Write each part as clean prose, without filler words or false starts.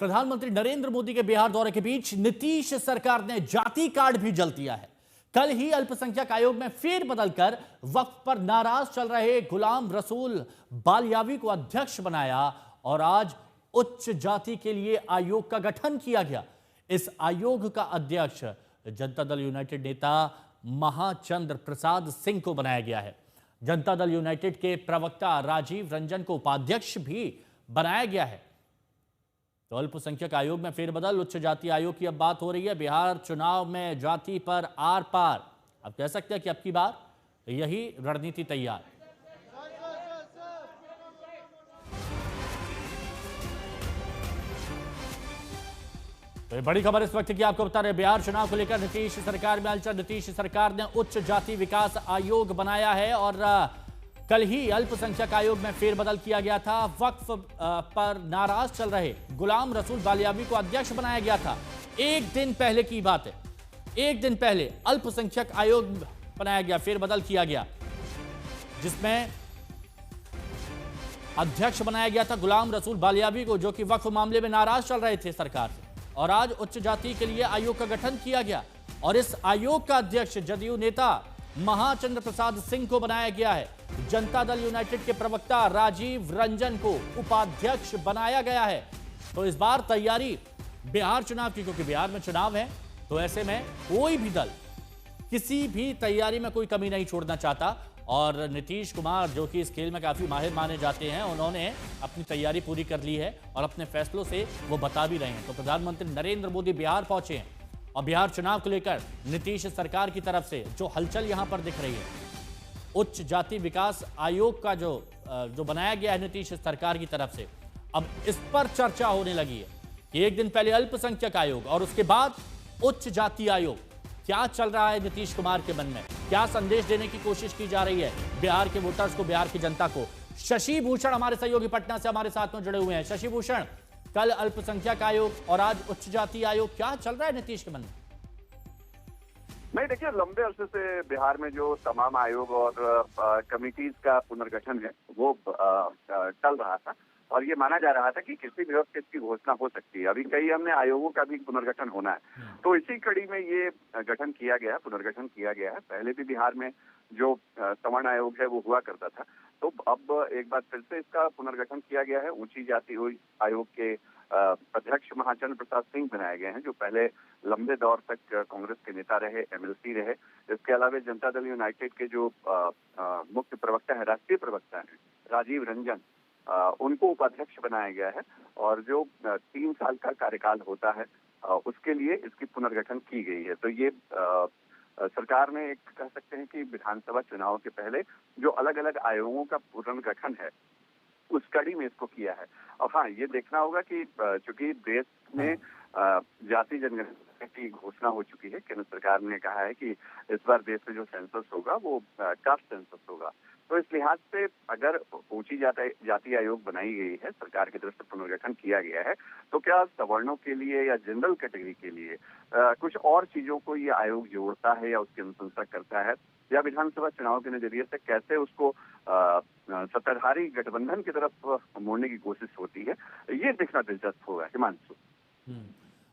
प्रधानमंत्री नरेंद्र मोदी के बिहार दौरे के बीच नीतीश सरकार ने जाति कार्ड भी जल्द दिया है। कल ही अल्पसंख्यक आयोग में फेरबदल कर वक्फ पर नाराज चल रहे गुलाम रसूल बालियावी को अध्यक्ष बनाया और आज उच्च जाति के लिए आयोग का गठन किया गया। इस आयोग का अध्यक्ष जनता दल यूनाइटेड नेता महाचंद्र प्रसाद सिंह को बनाया गया है। जनता दल यूनाइटेड के प्रवक्ता राजीव रंजन को उपाध्यक्ष भी बनाया गया है। तो अल्पसंख्यक आयोग में फेरबदल, उच्च जाति आयोग की अब बात हो रही है। बिहार चुनाव में जाति पर आर पार, अब कह सकते हैं कि अब की बार यही रणनीति तैयार। तो बड़ी खबर इस वक्त की आपको बता रहे, बिहार चुनाव को लेकर नीतीश सरकार में हलचल। नीतीश सरकार ने उच्च जाति विकास आयोग बनाया है और कल ही अल्पसंख्यक आयोग में फेरबदल किया गया था। वक्फ पर नाराज चल रहे गुलाम रसूल बालियावी को अध्यक्ष बनाया गया था। एक दिन पहले की बात है, एक दिन पहले अल्पसंख्यक आयोग बनाया गया, फेरबदल किया गया, जिसमें अध्यक्ष बनाया गया था गुलाम रसूल बालियावी को, जो कि वक्फ मामले में नाराज चल रहे थे सरकार से। और आज उच्च जाति के लिए आयोग का गठन किया गया और इस आयोग का अध्यक्ष जदयू नेता महाचंद्र प्रसाद सिंह को बनाया गया है। जनता दल यूनाइटेड के प्रवक्ता राजीव रंजन को उपाध्यक्ष बनाया गया है। तो इस बार तैयारी बिहार चुनाव की, क्योंकि बिहार में चुनाव है, तो ऐसे में कोई भी दल किसी भी तैयारी में कोई कमी नहीं छोड़ना चाहता। और नीतीश कुमार, जो कि इस खेल में काफी माहिर माने जाते हैं, उन्होंने अपनी तैयारी पूरी कर ली है और अपने फैसलों से वो बता भी रहे हैं। तो प्रधानमंत्री नरेंद्र मोदी बिहार पहुंचे हैं और बिहार चुनाव को लेकर नीतीश सरकार की तरफ से जो हलचल यहां पर दिख रही है, उच्च जाति विकास आयोग का जो बनाया गया है नीतीश सरकार की तरफ से, अब इस पर चर्चा होने लगी है कि एक दिन पहले अल्पसंख्यक आयोग और उसके बाद उच्च जाति आयोग, क्या चल रहा है नीतीश कुमार के मन में, क्या संदेश देने की कोशिश की जा रही है बिहार के वोटर्स को, बिहार की जनता को। शशि भूषण हमारे सहयोगी पटना से हमारे साथ में जुड़े हुए हैं। शशि भूषण, कल अल्पसंख्यक आयोग और आज उच्च जाति आयोग, क्या चल रहा है नीतीश के मन में? नहीं, देखिए, लंबे अरसे से बिहार में जो तमाम आयोग और कमिटीज का पुनर्गठन है वो चल रहा था और ये माना जा रहा था कि किसी भी वक्त इसकी घोषणा हो सकती है। अभी कई अन्य आयोगों का भी पुनर्गठन होना है, तो इसी कड़ी में ये गठन किया गया, पुनर्गठन किया गया है। पहले भी बिहार में जो सवर्ण आयोग है वो हुआ करता था, तो अब एक बार फिर से इसका पुनर्गठन किया गया है। ऊंची जाति आयोग के अध्यक्ष महाचंद्र प्रसाद सिंह बनाए गए हैं, जो पहले लंबे दौर तक कांग्रेस के नेता रहे, एमएलसी रहे। इसके अलावा जनता दल यूनाइटेड के जो मुख्य प्रवक्ता है, राष्ट्रीय प्रवक्ता है राजीव रंजन, उनको उपाध्यक्ष बनाया गया है और जो 3 साल का कार्यकाल होता है उसके लिए इसकी पुनर्गठन की गई है। तो ये सरकार ने एक कह सकते हैं कि विधानसभा चुनाव के पहले जो अलग अलग आयोगों का पुनर्गठन है उस कड़ी में इसको किया है। और हाँ, ये देखना होगा कि चूंकि देश में जाति जनगणना की घोषणा हो चुकी है, केंद्र सरकार ने कहा है कि इस बार देश में जो सेंसस होगा वो कास्ट सेंसस होगा, तो इस लिहाज से अगर ऊंची जाति आयोग बनाई गई है, सरकार की तरफ से पुनर्गठन किया गया है, तो क्या सवर्णों के लिए या जनरल कैटेगरी के लिए कुछ और चीजों को ये आयोग जोड़ता है या उसकी अनुशंसा करता है, या विधानसभा चुनाव के नजरिए से कैसे उसको सत्ताधारी गठबंधन की तरफ मोड़ने की कोशिश होती है, ये देखना दिलचस्प होगा। हिमांशु,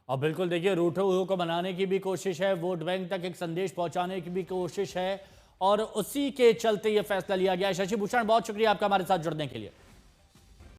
और बिल्कुल देखिए, रूठो को बनाने की भी कोशिश है, वोट बैंक तक एक संदेश पहुंचाने की भी कोशिश है और उसी के चलते यह फैसला लिया गया है। शशि भूषण, बहुत शुक्रिया आपका हमारे साथ जुड़ने के लिए।